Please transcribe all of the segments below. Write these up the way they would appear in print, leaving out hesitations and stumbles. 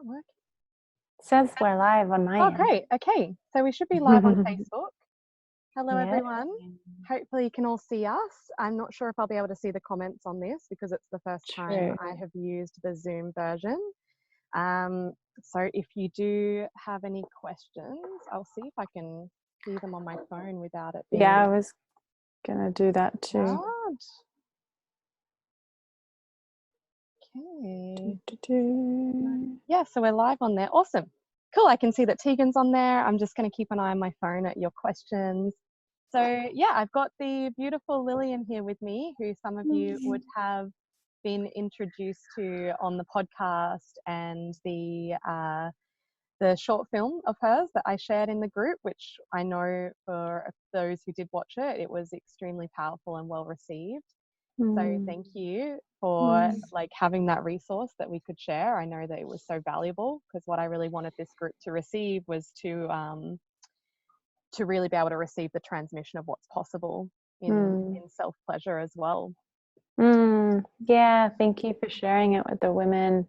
working? Says we're live on my Oh, end. great. Okay. So we should be live on Facebook. Hello, Yeah. everyone. Hopefully you can all see us. I'm not sure if I'll be able to see the comments on this because it's the first time True. I have used the Zoom version. So if you do have any questions, I'll see if I can see them on my phone without it being Yeah, I was gonna do that too. loud. Okay. Yeah, so we're live on there. Awesome. Cool. I can see that Tegan's on there. I'm just going to keep an eye on my phone at your questions. So yeah, I've got the beautiful Lillian here with me, who some of you would have been introduced to on the podcast and the short film of hers that I shared in the group, which I know for those who did watch it, it was extremely powerful and well received. So thank you for like having that resource that we could share. I know that it was so valuable because what I really wanted this group to receive was to really be able to receive the transmission of what's possible in self-pleasure as well. Yeah, thank you for sharing it with the women.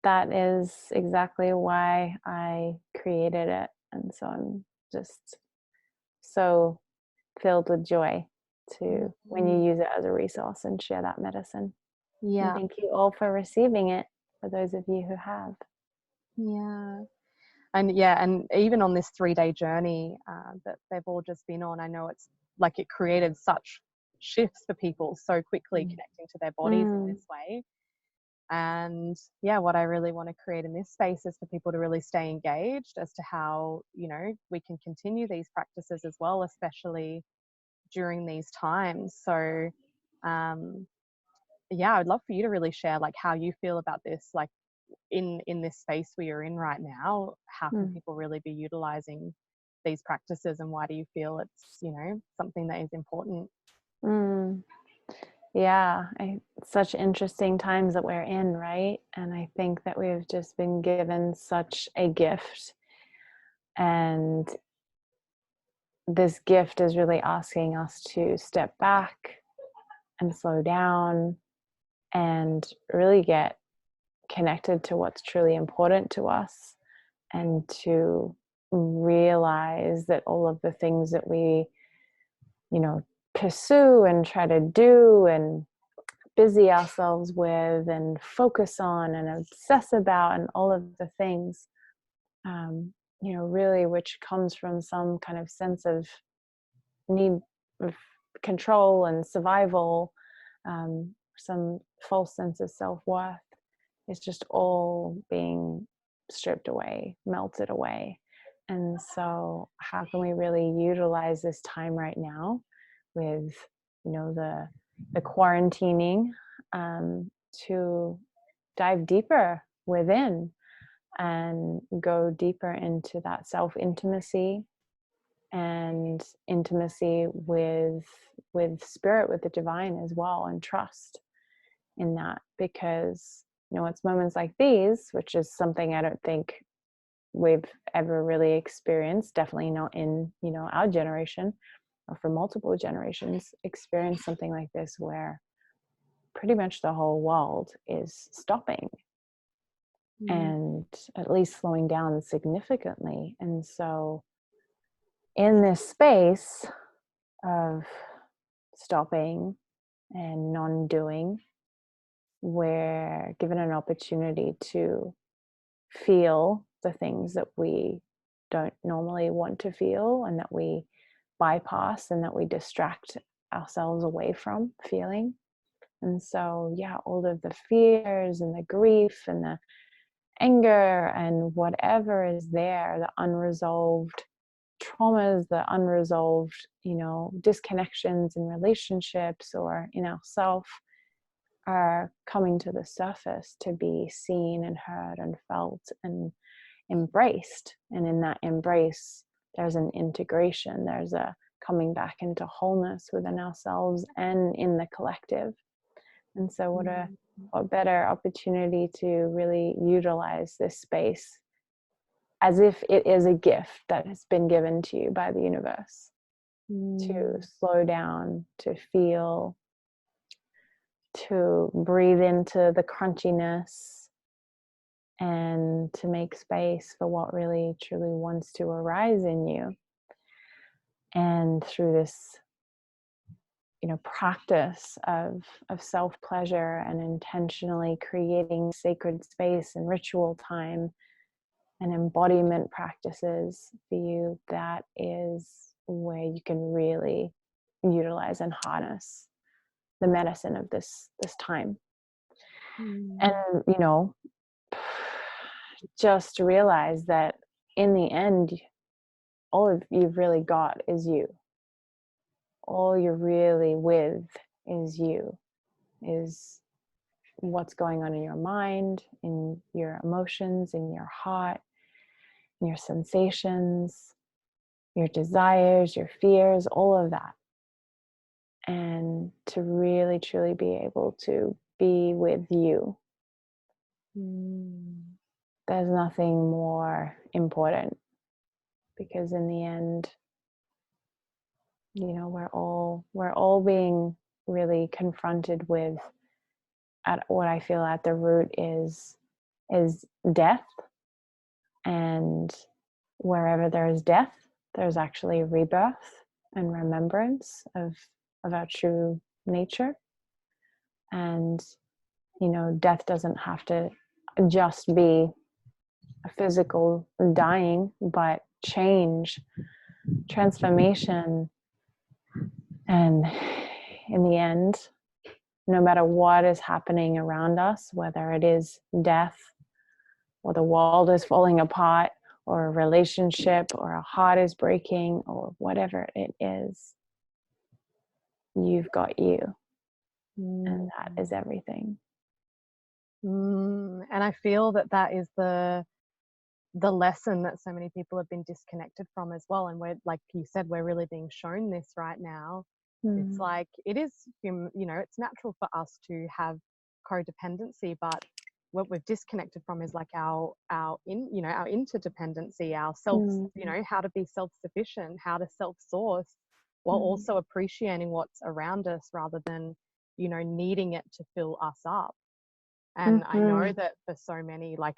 That is exactly why I created it. And so I'm just so filled with joy to when you use it as a resource and share that medicine. Yeah. And thank you all for receiving it, for those of you who have. Yeah. And even on this 3-day journey that they've all just been on, I know it's like it created such shifts for people so quickly connecting to their bodies in this way. And yeah, what I really want to create in this space is for people to really stay engaged as to how, you know, we can continue these practices as well, especially during these times. So yeah, I'd love for you to really share like how you feel about this, like in this space we are in right now. How can people really be utilizing these practices, and why do you feel it's, you know, something that is important? Yeah, such interesting times that we're in, right? And I think that we've just been given such a gift, and this gift is really asking us to step back and slow down and really get connected to what's truly important to us, and to realize that all of the things that we, you know, pursue and try to do and busy ourselves with and focus on and obsess about and all of the things, you know, really which comes from some kind of sense of need of control and survival, some false sense of self-worth, is just all being stripped away, melted away. And so how can we really utilize this time right now with, you know, the quarantining, to dive deeper within and go deeper into that self-intimacy and intimacy with spirit, with the divine as well, and trust in that. Because, you know, it's moments like these, which is something I don't think we've ever really experienced, definitely not in, you know, our generation, or for multiple generations, experienced something like this where pretty much the whole world is stopping and at least slowing down significantly. And so in this space of stopping and non-doing, we're given an opportunity to feel the things that we don't normally want to feel, and that we bypass and that we distract ourselves away from feeling. And so, yeah, all of the fears and the grief and the anger and whatever is there, the unresolved traumas, the unresolved, you know, disconnections in relationships or in ourself, are coming to the surface to be seen and heard and felt and embraced. And in that embrace, there's an integration, there's a coming back into wholeness within ourselves and in the collective. And so what better opportunity to really utilize this space as if it is a gift that has been given to you by the universe, to slow down, to feel, to breathe into the crunchiness and to make space for what really truly wants to arise in you. And through this, practice of self-pleasure and intentionally creating sacred space and ritual time and embodiment practices for you, that is where you can really utilize and harness the medicine of this time. And just realize that in the end, all you've really got is you. All you're really with is you, is what's going on in your mind, in your emotions, in your heart, in your sensations, your desires, your fears, all of that. And to really, truly be able to be with you. There's nothing more important, because in the end, we're all being really confronted with, at what I feel at the root is death. And wherever there is death, there's actually rebirth and remembrance of our true nature. And death doesn't have to just be a physical dying, but change, transformation. And in the end, no matter what is happening around us, whether it is death or the world is falling apart or a relationship or a heart is breaking or whatever it is, you've got you. And that is everything. And I feel that is the lesson that so many people have been disconnected from as well. And we're, like you said, we're really being shown this right now. It's like, it is, it's natural for us to have codependency, but what we've disconnected from is like our interdependency, our self, how to be self-sufficient, how to self-source, while also appreciating what's around us rather than, needing it to fill us up. And I know that for so many, like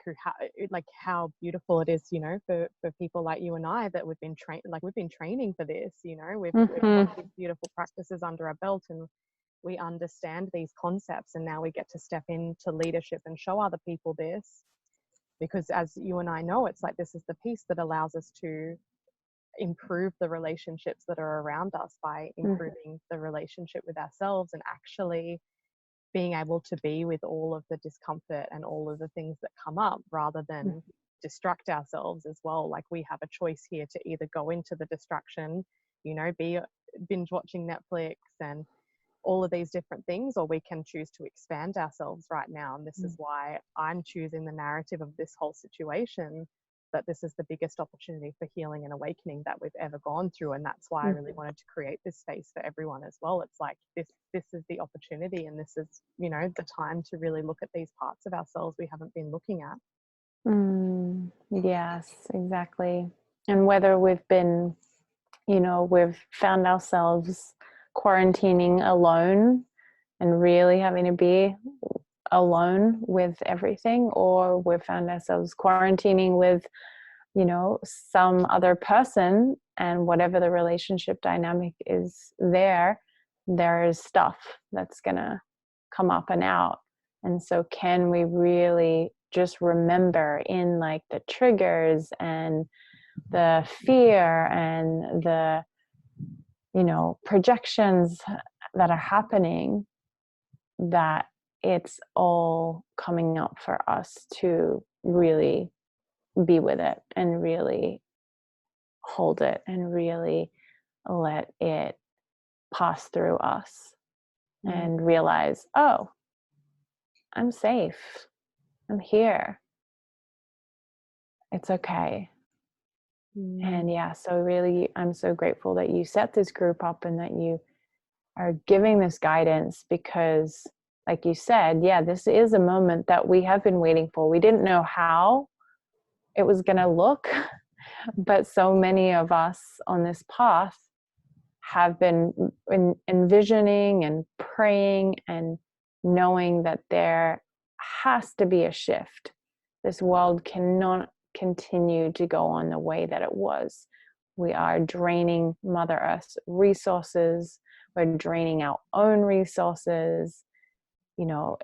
how beautiful it is, for people like you and I, that we've been training for this, we've got these beautiful practices under our belt, and we understand these concepts, and now we get to step into leadership and show other people this, because as you and I know, it's like, this is the piece that allows us to improve the relationships that are around us by improving the relationship with ourselves, and actually being able to be with all of the discomfort and all of the things that come up, rather than distract ourselves as well. Like, we have a choice here to either go into the distraction, be binge watching Netflix and all of these different things, or we can choose to expand ourselves right now. And this is why I'm choosing the narrative of this whole situation, that this is the biggest opportunity for healing and awakening that we've ever gone through. And that's why I really wanted to create this space for everyone as well. It's like, this is the opportunity, and this is, the time to really look at these parts of ourselves we haven't been looking at. Yes, exactly. And whether we've been, we've found ourselves quarantining alone and really having to be alone with everything, or we've found ourselves quarantining with, some other person, and whatever the relationship dynamic is there is stuff that's gonna come up and out. And so can we really just remember in, like, the triggers and the fear and the projections that are happening, that it's all coming up for us to really be with it and really hold it and really let it pass through us and realize, oh, I'm safe. I'm here. It's okay. And yeah, so really, I'm so grateful that you set this group up and that you are giving this guidance, because like you said, yeah, this is a moment that we have been waiting for. We didn't know how it was going to look, but so many of us on this path have been envisioning and praying and knowing that there has to be a shift. This world cannot continue to go on the way that it was. We are draining Mother Earth's resources. We're draining our own resources. You know,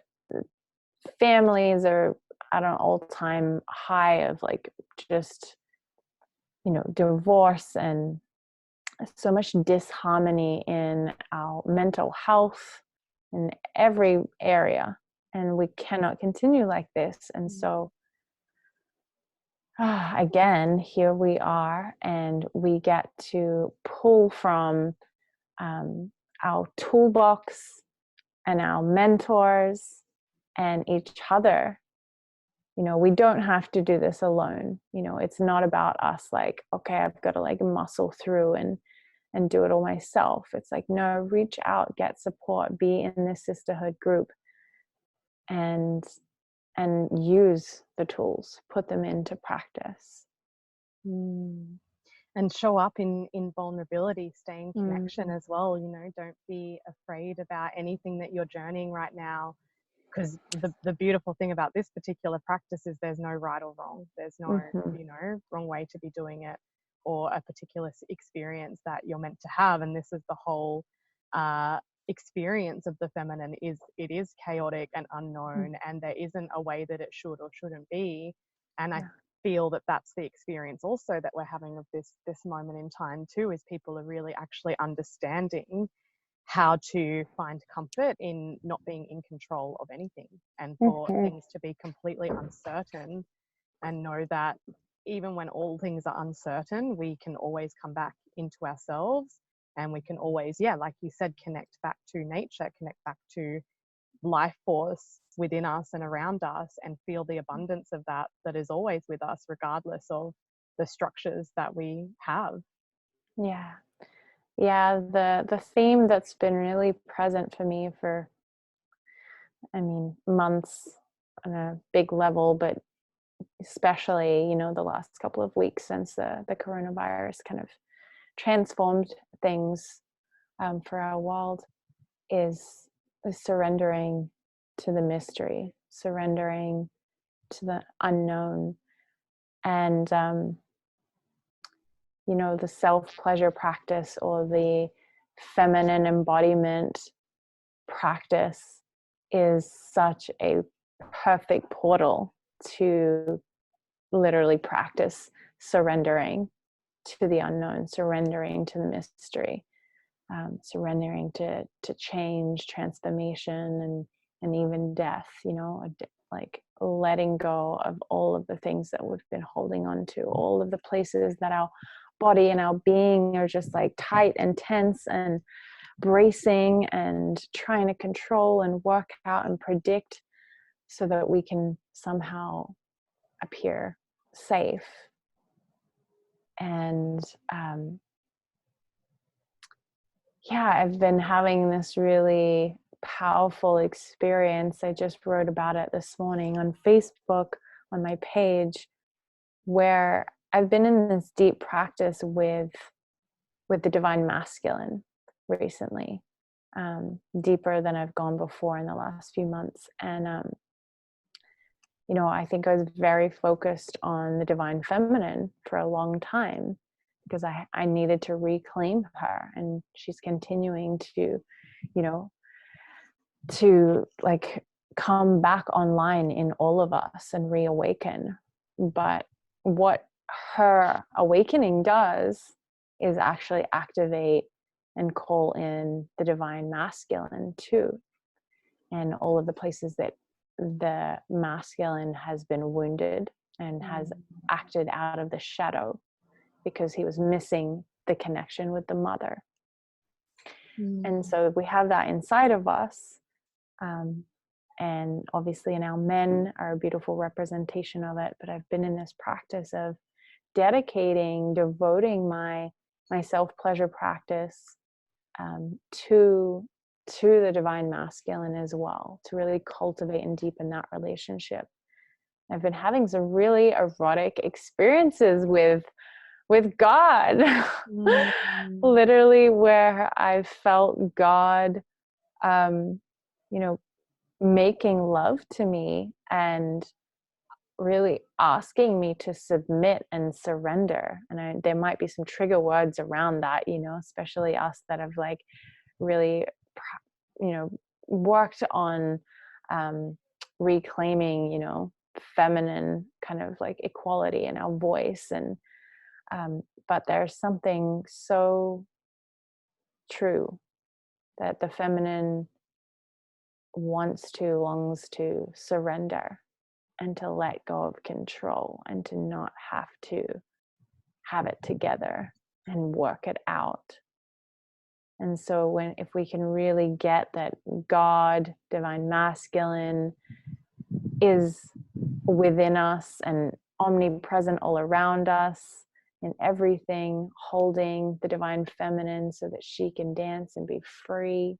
families are at an all-time high of like just, you know, divorce and so much disharmony in our mental health in every area. And we cannot continue like this. And so again, here we are, and we get to pull from our toolbox and our mentors and each other. You know, we don't have to do this alone. You know, it's not about us like, okay, I've got to like muscle through and do it all myself. It's like, no, reach out, get support, be in this sisterhood group, and use the tools, put them into practice. And show up in vulnerability, stay in connection as well. You know, don't be afraid about anything that you're journeying right now, because the beautiful thing about this particular practice is there's no right or wrong. There's no you know, wrong way to be doing it, or a particular experience that you're meant to have. And this is the whole experience of the feminine, is it is chaotic and unknown, and there isn't a way that it should or shouldn't be. And I feel that that's the experience also that we're having of this moment in time too, is people are really actually understanding how to find comfort in not being in control of anything, and for things to be completely uncertain, and know that even when all things are uncertain, we can always come back into ourselves, and we can always, like you said, connect back to nature, connect back to life force within us and around us, and feel the abundance of that is always with us, regardless of the structures that we have. The theme that's been really present for me for, I mean, months on a big level, but especially, you know, the last couple of weeks since the coronavirus kind of transformed things for our world, is surrendering to the mystery, surrendering to the unknown. And you know, the self-pleasure practice, or the feminine embodiment practice, is such a perfect portal to literally practice surrendering to the unknown, surrendering to the mystery, surrendering to change, transformation, and even death. You know, like letting go of all of the things that we've been holding on to, all of the places that our body and our being are just like tight and tense and bracing and trying to control and work out and predict, so that we can somehow appear safe. And I've been having this really powerful experience. I just wrote about it this morning on Facebook, on my page, where I've been in this deep practice with the divine masculine recently, deeper than I've gone before in the last few months. And you know, I think I was very focused on the divine feminine for a long time, because I needed to reclaim her, and she's continuing to, you know, to like come back online in all of us and reawaken. But what her awakening does is actually activate and call in the divine masculine too, and all of the places that the masculine has been wounded and has acted out of the shadow because he was missing the connection with the mother. And so we have that inside of us, and obviously in our men are a beautiful representation of it. But I've been in this practice of devoting my self-pleasure practice to the divine masculine as well, to really cultivate and deepen that relationship. I've been having some really erotic experiences with God, literally, where I felt God, you know, making love to me and really asking me to submit and surrender. And there might be some trigger words around that, you know, especially us that have like really, you know, worked on reclaiming, you know, feminine kind of like equality in our voice. And but there's something so true that the feminine wants to, longs to surrender and to let go of control and to not have to have it together and work it out. And so if we can really get that God, divine masculine, is within us and omnipresent all around us in everything, holding the divine feminine so that she can dance and be free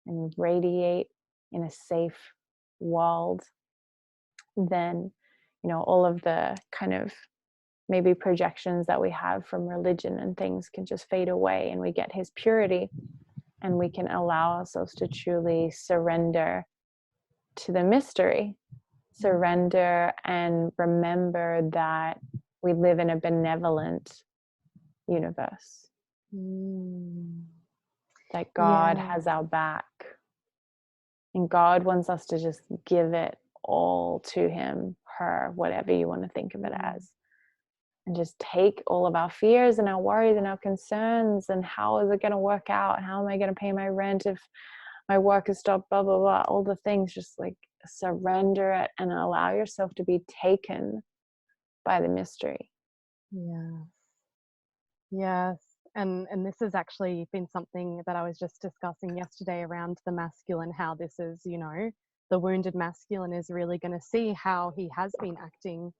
and radiate in a safe world, then, you know, all of the kind of maybe projections that we have from religion and things can just fade away, and we get his purity, and we can allow ourselves to truly surrender to the mystery, surrender and remember that we live in a benevolent universe, that God has our back, and God wants us to just give it all to him, her, whatever you want to think of it as, and just take all of our fears and our worries and our concerns and how is it going to work out, how am I going to pay my rent if my work is stopped, blah blah blah, all the things, just like surrender it and allow yourself to be taken by the mystery. Yes. And this has actually been something that I was just discussing yesterday around the masculine, how this is, you know, the wounded masculine is really going to see how he has been acting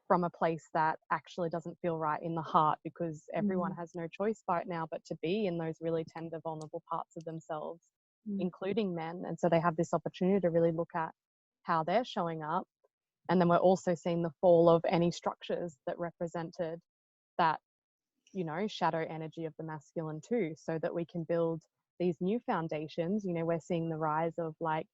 from a place that actually doesn't feel right in the heart, because everyone has no choice right now but to be in those really tender, vulnerable parts of themselves, including men. And so they have this opportunity to really look at how they're showing up. And then we're also seeing the fall of any structures that represented that, you know, shadow energy of the masculine too, so that we can build these new foundations. You know, we're seeing the rise of like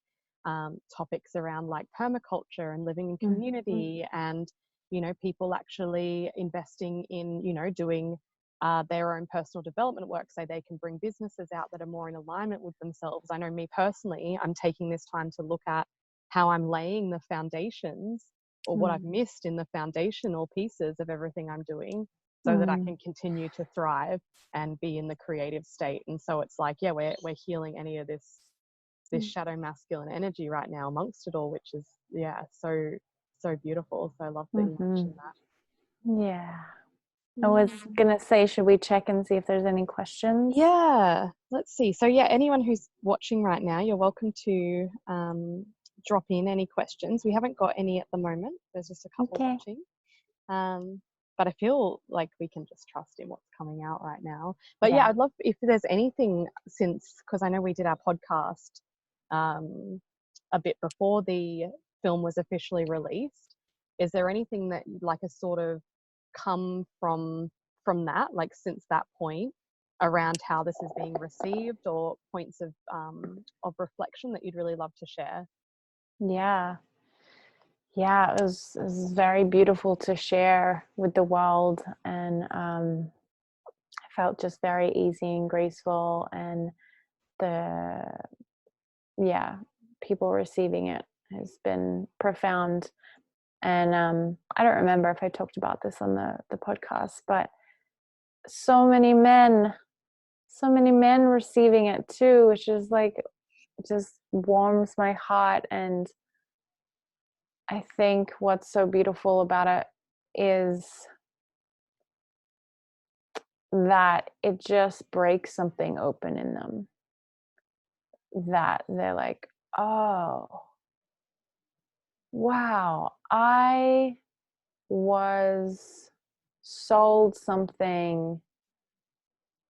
topics around like permaculture and living in community, and, you know, people actually investing in, you know, doing their own personal development work so they can bring businesses out that are more in alignment with themselves. I know me personally, I'm taking this time to look at how I'm laying the foundations, or what I've missed in the foundational pieces of everything I'm doing, so that I can continue to thrive and be in the creative state. And so it's like, yeah, we're healing any of this shadow masculine energy right now amongst it all, which is, yeah, so beautiful. So I love that you mentioned that. Yeah. I was gonna say, should we check and see if there's any questions? Yeah, let's see. So yeah, anyone who's watching right now, you're welcome to drop in any questions. We haven't got any at the moment. There's just a couple watching. But I feel like we can just trust in what's coming out right now. But yeah, I'd love if there's anything since, because I know we did our podcast a bit before the film was officially released. Is there anything that like has sort of come from that, like since that point, around how this is being received, or points of reflection that you'd really love to share? Yeah, it was very beautiful to share with the world, and I felt just very easy and graceful, and people receiving it has been profound. And I don't remember if I talked about this on the podcast, but so many men receiving it too, which is like, just warms my heart. And I think what's so beautiful about it is that it just breaks something open in them, that they're like, oh, wow, I was sold something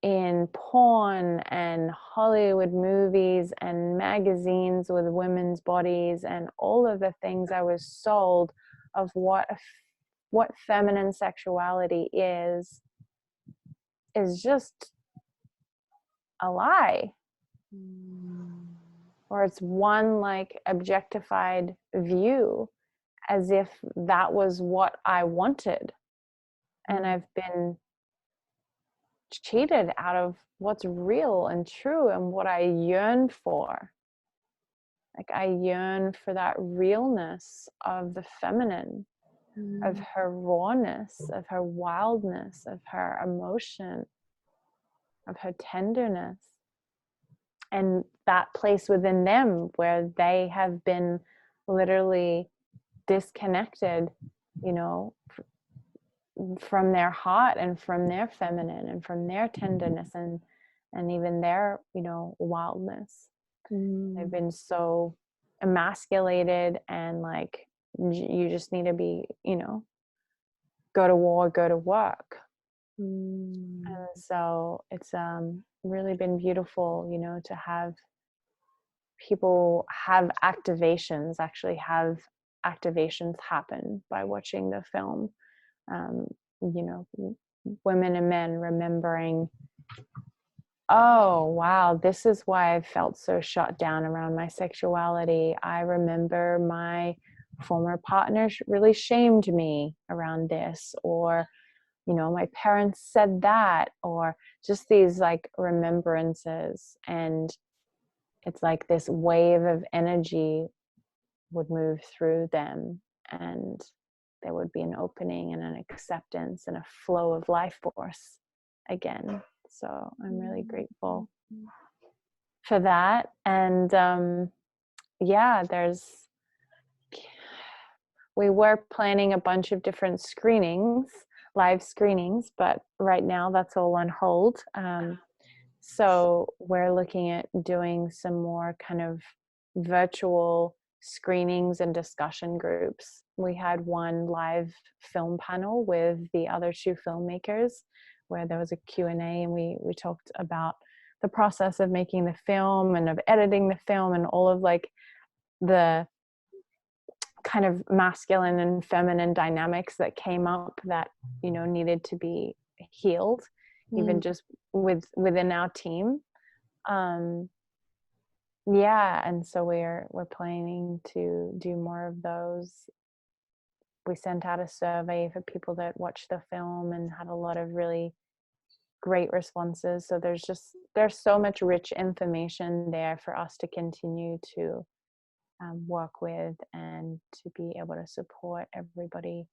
in porn and Hollywood movies and magazines with women's bodies and all of the things I was sold of what feminine sexuality is just a lie. Or it's one like objectified view. as if that was what I wanted. And I've been cheated out of what's real and true and what I yearn for. Like, I yearn for that realness of the feminine, of her rawness, of her wildness, of her emotion, of her tenderness. And that place within them where they have been literally disconnected, you know, from their heart and from their feminine and from their tenderness and even their, you know, wildness. They've been so emasculated and like, you just need to be, you know, go to war, go to work. And so it's really been beautiful, you know, to have people have actually have activations happen by watching the film. You know, women and men remembering, oh wow, this is why I felt so shut down around my sexuality. I remember my former partner really shamed me around this, or, you know, my parents said that, or just these like remembrances. And it's like this wave of energy would move through them, and there would be an opening and an acceptance and a flow of life force again. So I'm really grateful for that. And yeah, we were planning a bunch of different screenings, live screenings, but right now that's all on hold. So we're looking at doing some more kind of virtual screenings and discussion groups. We had one live film panel with the other two filmmakers where there was a Q&A, and we talked about the process of making the film and of editing the film and all of like the kind of masculine and feminine dynamics that came up that, you know, needed to be healed, even just within our team. Yeah, and so we're planning to do more of those. We sent out a survey for people that watched the film and had a lot of really great responses. So there's so much rich information there for us to continue to work with, and to be able to support everybody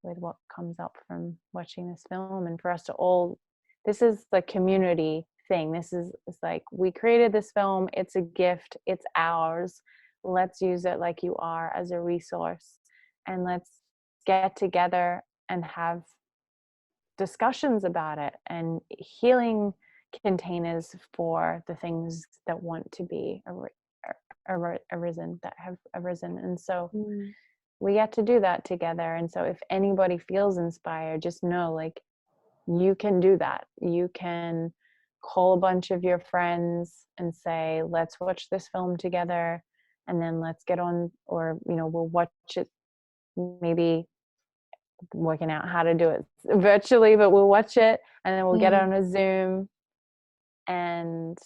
with what comes up from watching this film. And for us to all, this is the community thing. It's like, we created this film, it's a gift, it's ours. Let's use it like you are, as a resource, and let's get together and have discussions about it, and healing containers for the things that want to be arisen, that have arisen. And so we get to do that together. And so if anybody feels inspired, just know, like, you can do that. You can call a bunch of your friends and say, let's watch this film together, and then let's get on, or, you know, we'll watch it, maybe working out how to do it virtually, but we'll watch it, and then we'll get on a Zoom, and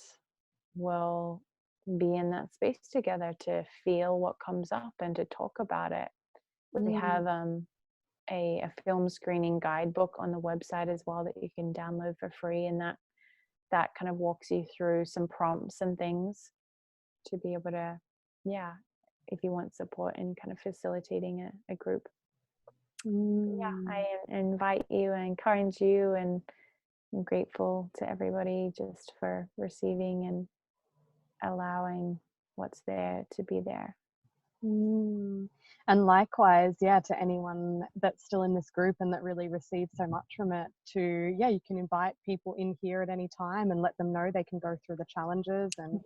we'll be in that space together to feel what comes up and to talk about it. We have a film screening guidebook on the website as well that you can download for free, and that kind of walks you through some prompts and things to be able to, yeah, if you want support in kind of facilitating a group. Yeah, I invite you and encourage you, and I'm grateful to everybody just for receiving and allowing what's there to be there. And likewise, yeah, to anyone that's still in this group and that really receives so much from it, to, yeah, you can invite people in here at any time and let them know they can go through the challenges, and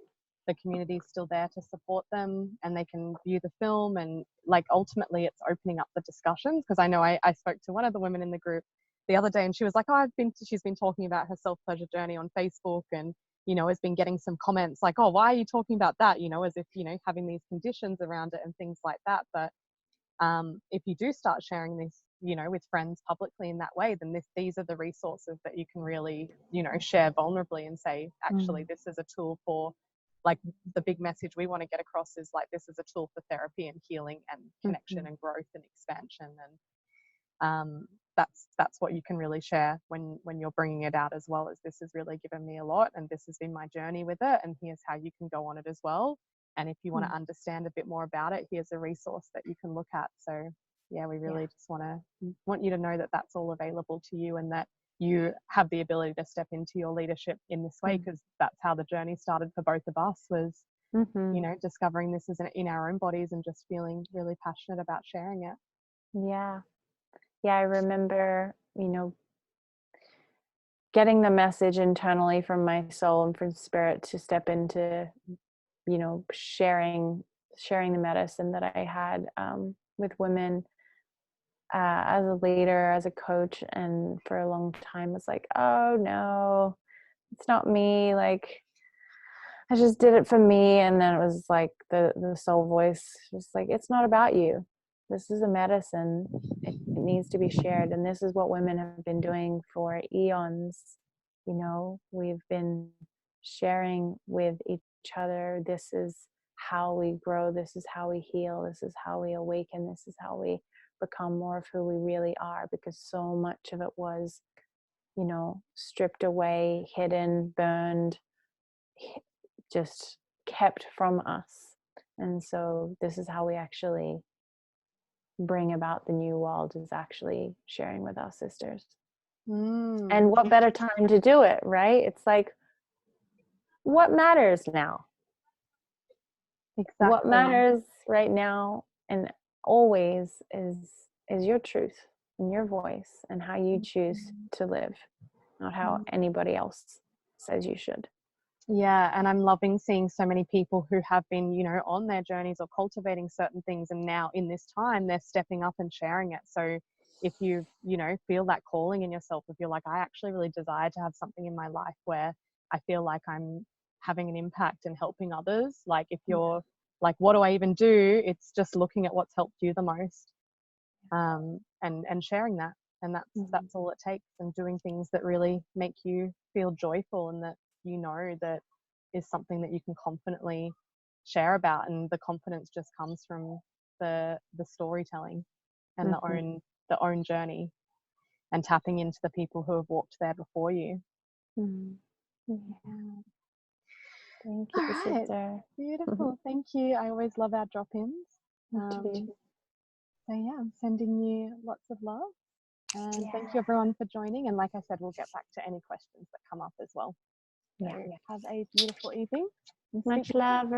the community is still there to support them, and they can view the film. And like, ultimately it's opening up the discussions, because I know I spoke to one of the women in the group the other day, and she was like, oh, she's been talking about her self-pleasure journey on Facebook, and, you know, has been getting some comments like, oh, why are you talking about that? You know, as if, you know, having these conditions around it and things like that. But if you do start sharing this, you know, with friends publicly in that way, then these are the resources that you can really, you know, share vulnerably and say, actually, this is a tool for like the big message we want to get across is like, this is a tool for therapy and healing and connection and growth and expansion. And that's what you can really share when you're bringing it out, as well as, this has really given me a lot and this has been my journey with it, and here's how you can go on it as well. And if you want to understand a bit more about it, here's a resource that you can look at. So yeah, we really just want you to know that that's all available to you, and that you have the ability to step into your leadership in this way, because that's how the journey started for both of us, was you know, discovering this is in our own bodies and just feeling really passionate about sharing it. Yeah, I remember, you know, getting the message internally from my soul and from spirit to step into, you know, sharing the medicine that I had with women as a leader, as a coach. And for a long time was like, oh no, it's not me. Like, I just did it for me. And then it was like the soul voice was like, it's not about you. This is a medicine. It needs to be shared. And this is what women have been doing for eons. You know, we've been sharing with each other. This is how we grow. This is how we heal. This is how we awaken. This is how we become more of who we really are, because so much of it was, you know, stripped away, hidden, burned, just kept from us. And so this is how we actually bring about the new world, is actually sharing with our sisters. And what better time to do it, right? It's like, what matters now? Exactly. What matters right now and always is your truth and your voice and how you choose to live, not how anybody else says you should. Yeah, and I'm loving seeing so many people who have been, you know, on their journeys or cultivating certain things, and now in this time they're stepping up and sharing it. So if you know, feel that calling in yourself, if you're like, I actually really desire to have something in my life where I feel like I'm having an impact and helping others, like if you're like, what do I even do? It's just looking at what's helped you the most, and sharing that. And that's all it takes, and doing things that really make you feel joyful, and that you know that is something that you can confidently share about. And the confidence just comes from the storytelling and the own journey, and tapping into the people who have walked there before you. Yeah. Thank you, sister. Beautiful. Thank you. I always love our drop-ins. So yeah, I'm sending you lots of love, and thank you everyone for joining. And like I said, we'll get back to any questions that come up as well. So have a beautiful evening. Much love,